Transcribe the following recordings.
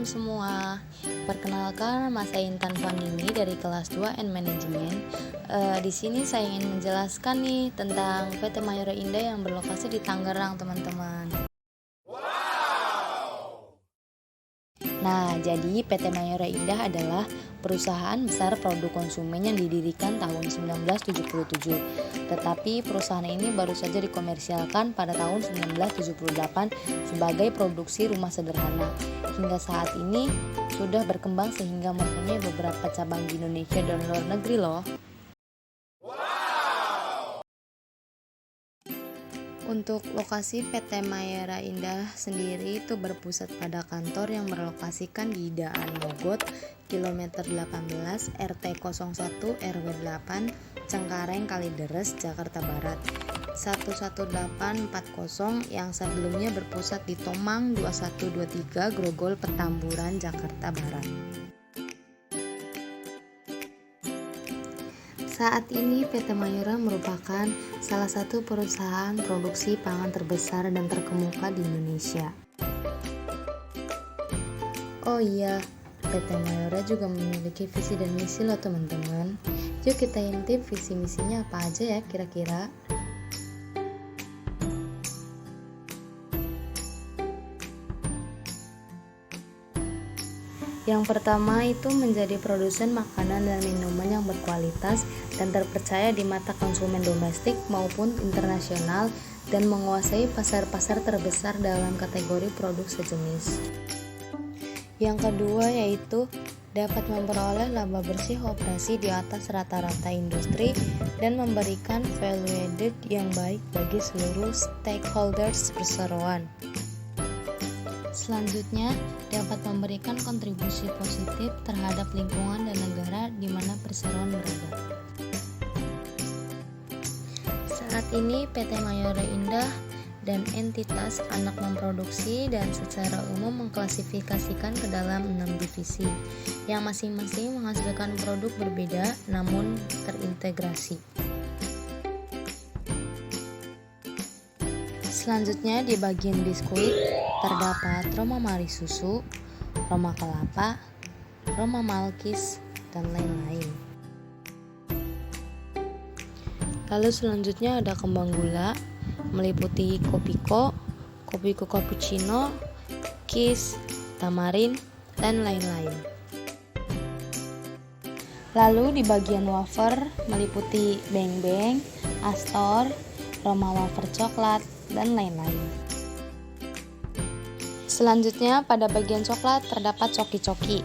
semua, perkenalkan nama saya Intan Fanini dari kelas 2 and Management. Di sini saya ingin menjelaskan nih tentang PT Mayora Indah yang berlokasi di Tangerang, teman-teman. Nah, jadi PT Mayora Indah adalah perusahaan besar produk konsumen yang didirikan tahun 1977. Tetapi perusahaan ini baru saja dikomersialkan pada tahun 1978 sebagai produksi rumah sederhana. Hingga saat ini sudah berkembang sehingga mempunyai beberapa cabang di Indonesia dan luar negeri loh. Untuk lokasi PT Mayora Indah sendiri itu berpusat pada kantor yang berlokasikan di Daan Mogot, kilometer 18, RT 01 RW 8, Cengkareng Kalideres, Jakarta Barat. 11840 yang sebelumnya berpusat di Tomang 2123 Grogol Petamburan, Jakarta Barat. Saat ini PT Mayora merupakan salah satu perusahaan produksi pangan terbesar dan terkemuka di Indonesia. Oh iya, PT Mayora juga memiliki visi dan misi loh teman-teman. Yuk kita intip visi misinya apa aja ya kira-kira. Yang pertama itu menjadi produsen makanan dan minuman yang berkualitas dan terpercaya di mata konsumen domestik maupun internasional dan menguasai pasar-pasar terbesar dalam kategori produk sejenis. Yang kedua yaitu dapat memperoleh laba bersih operasi di atas rata-rata industri dan memberikan value added yang baik bagi seluruh stakeholders perseroan. Selanjutnya, dapat memberikan kontribusi positif terhadap lingkungan dan negara di mana perseroan berada. Saat ini PT Mayora Indah dan entitas anak memproduksi dan secara umum mengklasifikasikan ke dalam 6 divisi yang masing-masing menghasilkan produk berbeda namun terintegrasi. Selanjutnya di bagian biskuit terdapat Roma Mari Susu, Roma Kelapa, Roma Malkis, dan lain-lain. Lalu selanjutnya ada kembang gula, meliputi Kopiko, Kopiko Cappuccino, Kiss, Tamarin, dan lain-lain. Lalu di bagian wafer meliputi Beng Beng, Astor, Roma Wafer Coklat, dan lain-lain. Selanjutnya pada bagian coklat terdapat Coki-Coki.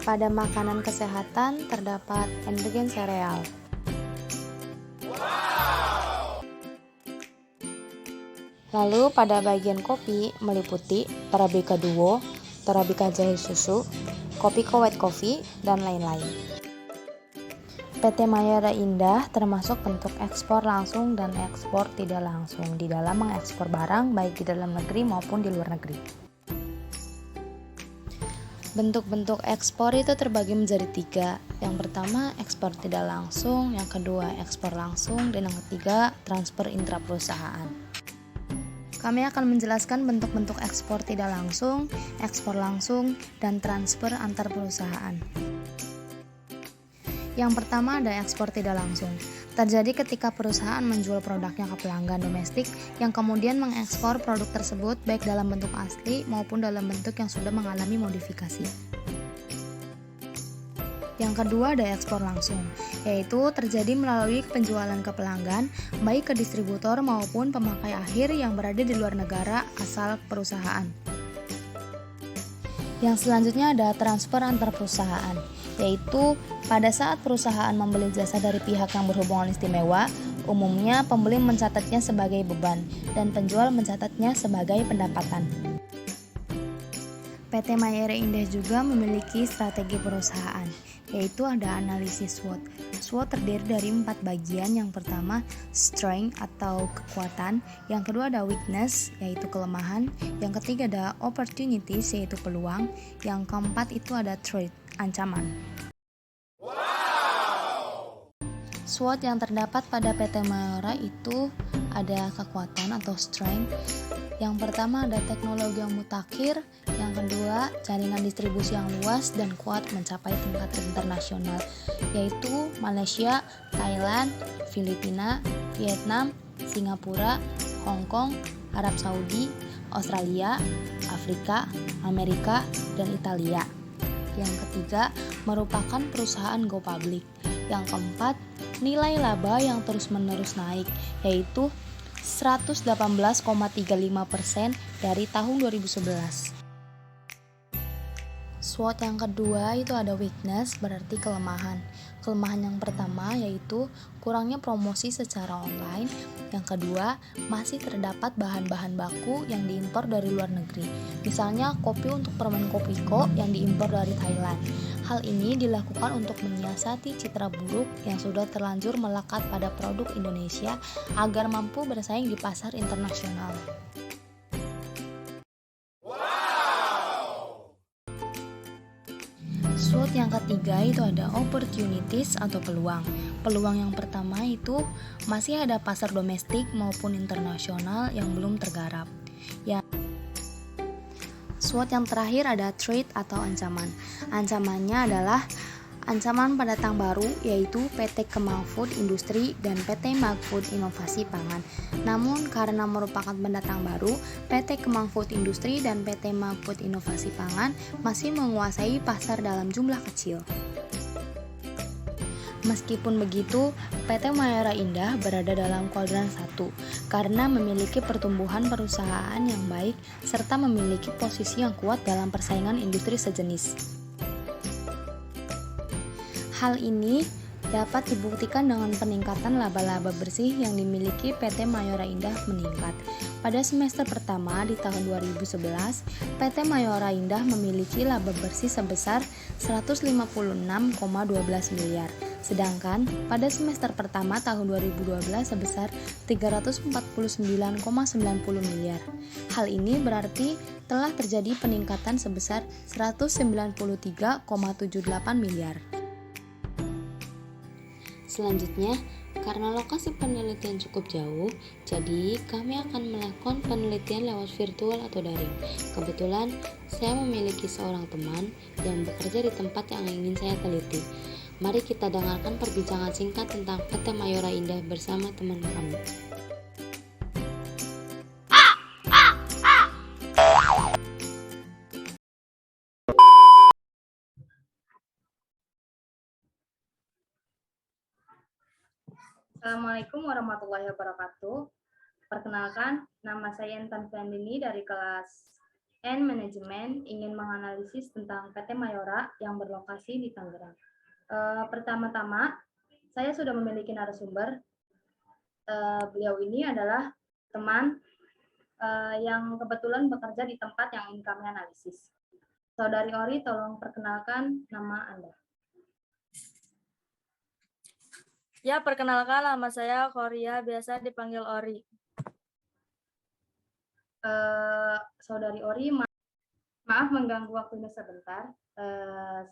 Pada makanan kesehatan terdapat Endegen Sereal. Lalu pada bagian kopi meliputi Torabika Duo, Torabika Jahe Susu, Kopiko White Coffee, dan lain-lain. PT Mayora Indah termasuk bentuk ekspor langsung dan ekspor tidak langsung di dalam mengekspor barang baik di dalam negeri maupun di luar negeri. Bentuk-bentuk ekspor itu terbagi menjadi 3. Yang pertama ekspor tidak langsung, yang kedua ekspor langsung, dan yang ketiga transfer intraperusahaan. Kami akan menjelaskan bentuk-bentuk ekspor tidak langsung, ekspor langsung, dan transfer antar perusahaan. Yang pertama ada ekspor tidak langsung. Terjadi ketika perusahaan menjual produknya ke pelanggan domestik yang kemudian mengekspor produk tersebut baik dalam bentuk asli maupun dalam bentuk yang sudah mengalami modifikasi. Yang kedua ada ekspor langsung, yaitu terjadi melalui penjualan ke pelanggan baik ke distributor maupun pemakai akhir yang berada di luar negara asal perusahaan. Yang selanjutnya ada transfer antar perusahaan, yaitu pada saat perusahaan membeli jasa dari pihak yang berhubungan istimewa, umumnya pembeli mencatatnya sebagai beban dan penjual mencatatnya sebagai pendapatan. PT Mayora Indah juga memiliki strategi perusahaan, yaitu ada analisis SWOT. SWOT terdiri dari 4 bagian. Yang pertama, strength atau kekuatan. Yang kedua ada weakness, yaitu kelemahan. Yang ketiga ada opportunities, yaitu peluang. Yang keempat itu ada threat, ancaman. SWOT yang terdapat pada PT Mayora itu ada kekuatan atau strength. Yang pertama ada teknologi yang mutakhir, yang kedua jaringan distribusi yang luas dan kuat mencapai tingkat internasional, yaitu Malaysia, Thailand, Filipina, Vietnam, Singapura, Hong Kong, Arab Saudi, Australia, Afrika, Amerika, dan Italia. Yang ketiga merupakan perusahaan go public. Yang keempat, nilai laba yang terus-menerus naik, yaitu 118,35% dari tahun 2011. SWOT yang kedua itu ada weakness, berarti kelemahan. Kelemahan yang pertama yaitu kurangnya promosi secara online. Yang kedua, masih terdapat bahan-bahan baku yang diimpor dari luar negeri. Misalnya kopi untuk permen Kopiko yang diimpor dari Thailand. Hal ini dilakukan untuk menyiasati citra buruk yang sudah terlanjur melekat pada produk Indonesia agar mampu bersaing di pasar internasional. SWOT yang ketiga itu ada opportunities atau peluang. Peluang yang pertama itu masih ada pasar domestik maupun internasional yang belum tergarap. SWOT yang terakhir ada threat atau ancaman. Ancamannya adalah ancaman pendatang baru, yaitu PT Kemang Food Industri dan PT Magfood Inovasi Pangan. Namun karena merupakan pendatang baru, PT Kemang Food Industri dan PT Magfood Inovasi Pangan masih menguasai pasar dalam jumlah kecil. Meskipun begitu, PT Mayora Indah berada dalam kuadran 1 karena memiliki pertumbuhan perusahaan yang baik serta memiliki posisi yang kuat dalam persaingan industri sejenis. Hal ini dapat dibuktikan dengan peningkatan laba-laba bersih yang dimiliki PT Mayora Indah meningkat. Pada semester pertama di tahun 2011, PT Mayora Indah memiliki laba bersih sebesar 156,12 miliar. Sedangkan pada semester pertama tahun 2012 sebesar 349,90 miliar. Hal ini berarti telah terjadi peningkatan sebesar 193,78 miliar. Selanjutnya, karena lokasi penelitian cukup jauh, jadi kami akan melakukan penelitian lewat virtual atau daring. Kebetulan, saya memiliki seorang teman yang bekerja di tempat yang ingin saya teliti. Mari kita dengarkan perbincangan singkat tentang PT Mayora Indah bersama teman kami. Assalamualaikum warahmatullahi wabarakatuh. Perkenalkan, nama saya Intan Fandini dari kelas N Manajemen, ingin menganalisis tentang PT Mayora yang berlokasi di Tangerang. Pertama-tama, saya sudah memiliki narasumber. Beliau ini adalah teman yang kebetulan bekerja di tempat yang ingin kami analisis. Saudari Ori, tolong perkenalkan nama Anda. Ya, perkenalkan nama saya Korea, biasa dipanggil Ori. Saudari Ori, maaf mengganggu waktunya sebentar.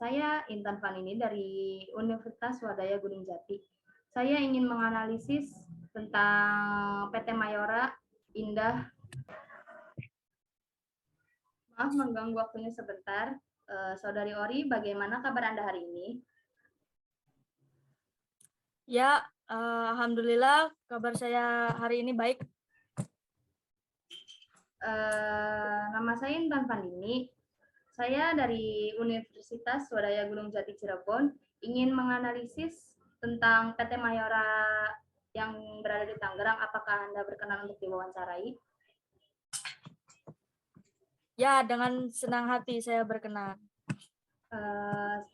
Saya Intan Fanini dari Universitas Swadaya Gunung Jati. Saya ingin menganalisis tentang PT Mayora Indah. Maaf mengganggu waktunya sebentar. Saudari Ori, bagaimana kabar Anda hari ini? Ya, alhamdulillah kabar saya hari ini baik. Nama saya Intan Fandini. Saya dari Universitas Swadaya Gunung Jati Cirebon ingin menganalisis tentang PT Mayora yang berada di Tangerang. Apakah Anda berkenan untuk diwawancarai? Ya, dengan senang hati saya berkenan.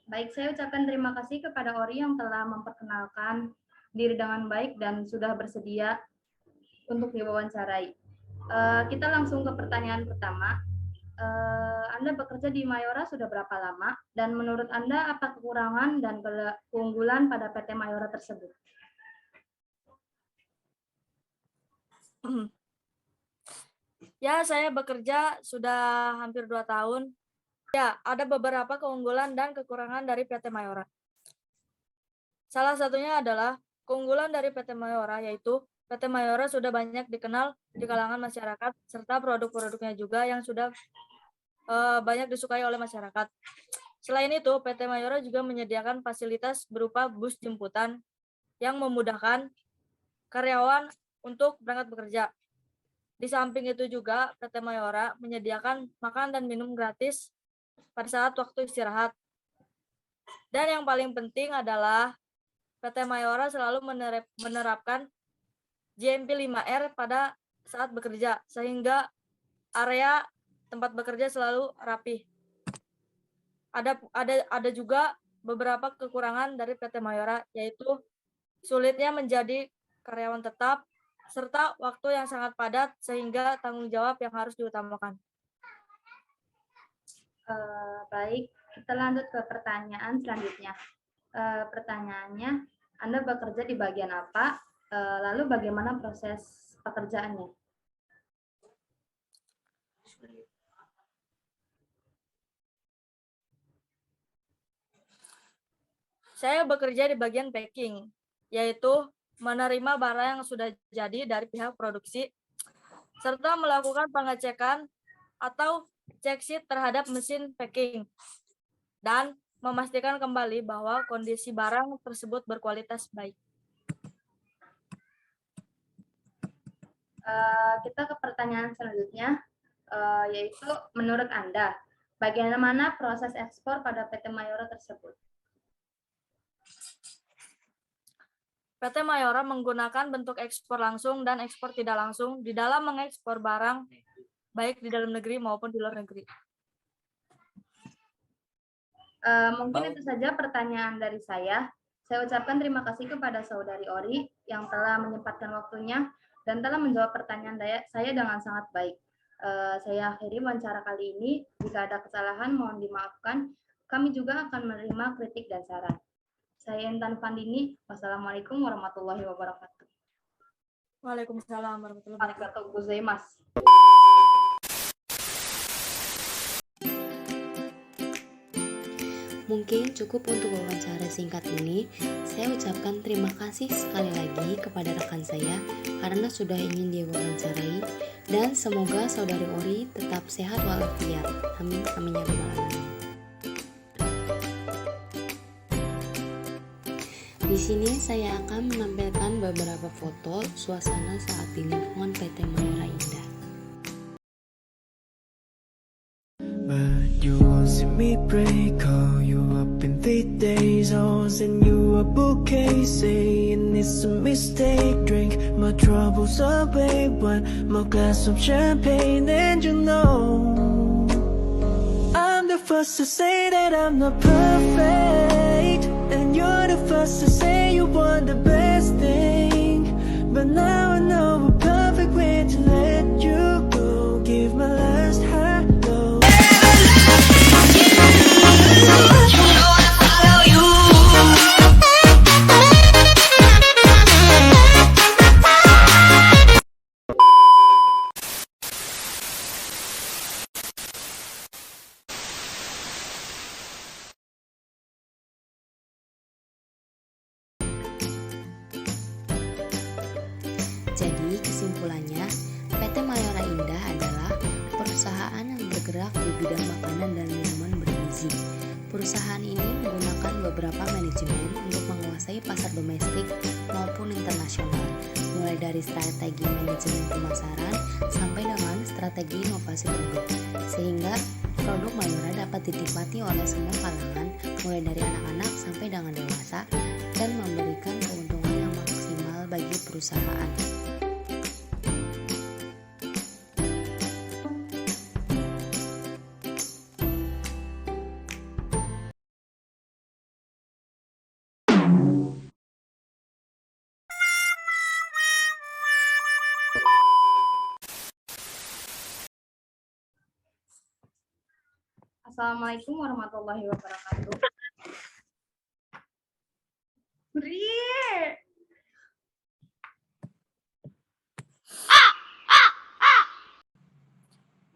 Baik, saya ucapkan terima kasih kepada Ori yang telah memperkenalkan diri dengan baik dan sudah bersedia untuk diwawancarai. Kita langsung ke pertanyaan pertama. Anda bekerja di Mayora sudah berapa lama? Dan menurut Anda apa kekurangan dan keunggulan pada PT Mayora tersebut? Ya, saya bekerja sudah hampir 2 tahun. Ya, ada beberapa keunggulan dan kekurangan dari PT Mayora. Salah satunya adalah Keunggulan dari PT Mayora yaitu PT Mayora sudah banyak dikenal di kalangan masyarakat serta produk-produknya juga yang sudah banyak disukai oleh masyarakat. Selain itu, PT Mayora juga menyediakan fasilitas berupa bus jemputan yang memudahkan karyawan untuk berangkat bekerja. Di samping itu juga PT Mayora menyediakan makan dan minum gratis pada saat waktu istirahat. Dan yang paling penting adalah PT Mayora selalu menerapkan GMP 5R pada saat bekerja, sehingga area tempat bekerja selalu rapi. Ada juga beberapa kekurangan dari PT Mayora, yaitu sulitnya menjadi karyawan tetap, serta waktu yang sangat padat sehingga tanggung jawab yang harus diutamakan. Baik, kita lanjut ke pertanyaan selanjutnya. Pertanyaannya, Anda bekerja di bagian apa? Lalu bagaimana proses pekerjaannya? Saya bekerja di bagian packing, yaitu menerima barang yang sudah jadi dari pihak produksi, serta melakukan pengecekan atau cek sheet terhadap mesin packing, dan memastikan kembali bahwa kondisi barang tersebut berkualitas baik. Kita ke pertanyaan selanjutnya, yaitu menurut Anda, bagaimana proses ekspor pada PT Mayora tersebut? PT Mayora menggunakan bentuk ekspor langsung dan ekspor tidak langsung di dalam mengekspor barang baik di dalam negeri maupun di luar negeri. Mungkin itu saja pertanyaan dari saya. Saya ucapkan terima kasih kepada Saudari Ori yang telah menyempatkan waktunya dan telah menjawab pertanyaan saya dengan sangat baik. Saya akhiri wawancara kali ini. Jika ada kesalahan, mohon dimaafkan. Kami juga akan menerima kritik dan saran. Saya Intan Fandini. Wassalamualaikum warahmatullahi wabarakatuh. Waalaikumsalam warahmatullahi wabarakatuh. Arigatou gozaimasu. Mungkin cukup untuk wawancara singkat ini. Saya ucapkan terima kasih sekali lagi kepada rekan saya karena sudah ingin diwawancarai, dan semoga Saudari Ori tetap sehat walafiat. Amin amin ya rabbal alamin. Di sini saya akan menampilkan beberapa foto suasana saat di lingkungan PT Mayora Indah. But you won't see me break, call you up in 3 days, I'll send you a bouquet, saying it's a mistake. Drink my troubles away, one more glass of champagne, and you know I'm the first to say that I'm not perfect, and you're the first to say you want the best thing. But now I know a perfect way to let you go. Give my last hello. Jadi kesimpulannya, PT Mayora Indah adalah perusahaan yang bergerak di bidang makanan dan minuman bergizi. Perusahaan ini menggunakan beberapa manajemen untuk menguasai pasar domestik maupun internasional, mulai dari strategi manajemen pemasaran sampai dengan strategi inovasi produk, sehingga produk Mayora dapat dinikmati oleh semua kalangan, mulai dari anak-anak sampai dengan dewasa, dan memberikan keuntungan yang maksimal bagi perusahaan. Assalamualaikum warahmatullahi wabarakatuh.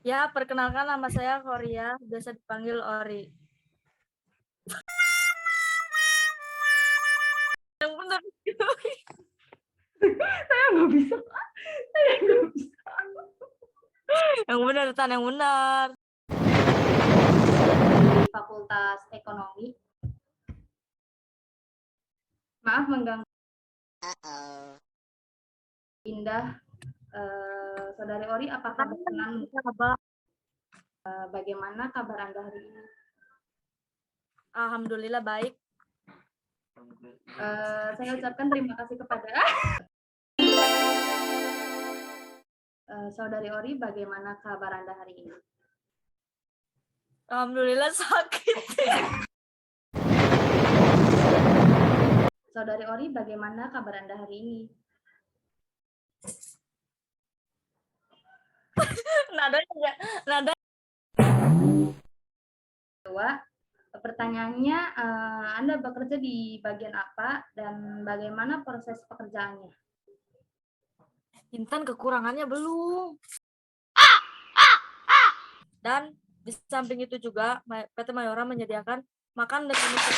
Ya, perkenalkan nama saya Korea, biasa dipanggil Ori. Yang benar. Saya nggak bisa. Saya nggak bisa. Yang benar, Tan, yang benar. Di Fakultas Ekonomi. Maaf mengganggu. Indah, Saudari Ori, apakah berkenan bagaimana kabar Anda hari ini? Alhamdulillah baik. Saya ucapkan terima kasih kepada Saudari Ori, bagaimana kabar Anda hari ini? Alhamdulillah sakit. Saudari Ori, bagaimana kabar Anda hari ini? Nada. Kedua, pertanyaannya, Anda bekerja di bagian apa dan bagaimana proses pekerjaannya? Intan kekurangannya belum. Dan di samping itu juga PT Mayora menyediakan makan dan minum.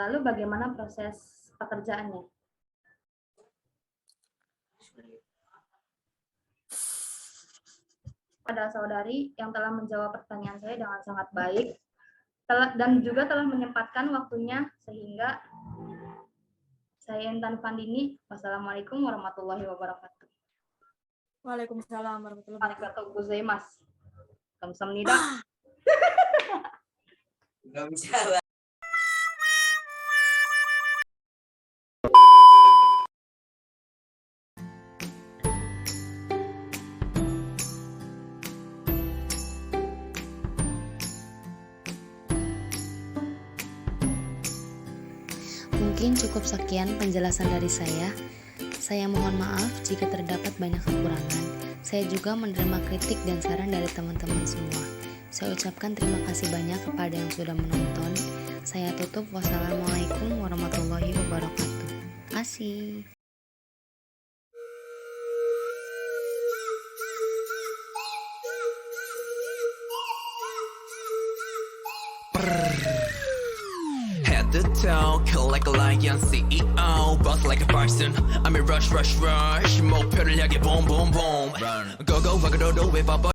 Lalu bagaimana proses pekerjaannya? Pada saudari yang telah menjawab pertanyaan saya dengan sangat baik dan juga telah menyempatkan waktunya, sehingga saya Intan Fandini. Wassalamualaikum warahmatullahi wabarakatuh. Waalaikumsalam warahmatullahi wabarakatuh. Arigatou gozaimasu. Kamsahamnida. Nggak bisa. Mungkin cukup sekian penjelasan dari saya. Saya mohon maaf jika terdapat banyak kekurangan. Saya juga menerima kritik dan saran dari teman-teman semua. Saya ucapkan terima kasih banyak kepada yang sudah menonton. Saya tutup. Wassalamualaikum warahmatullahi wabarakatuh. Asih. Head to toe, kill like a lion, CEO, boss like a bison. I'm a rush, rush, rush. 목표를 향해 boom, boom, boom. Run. Go, go, go, go, go, whip up.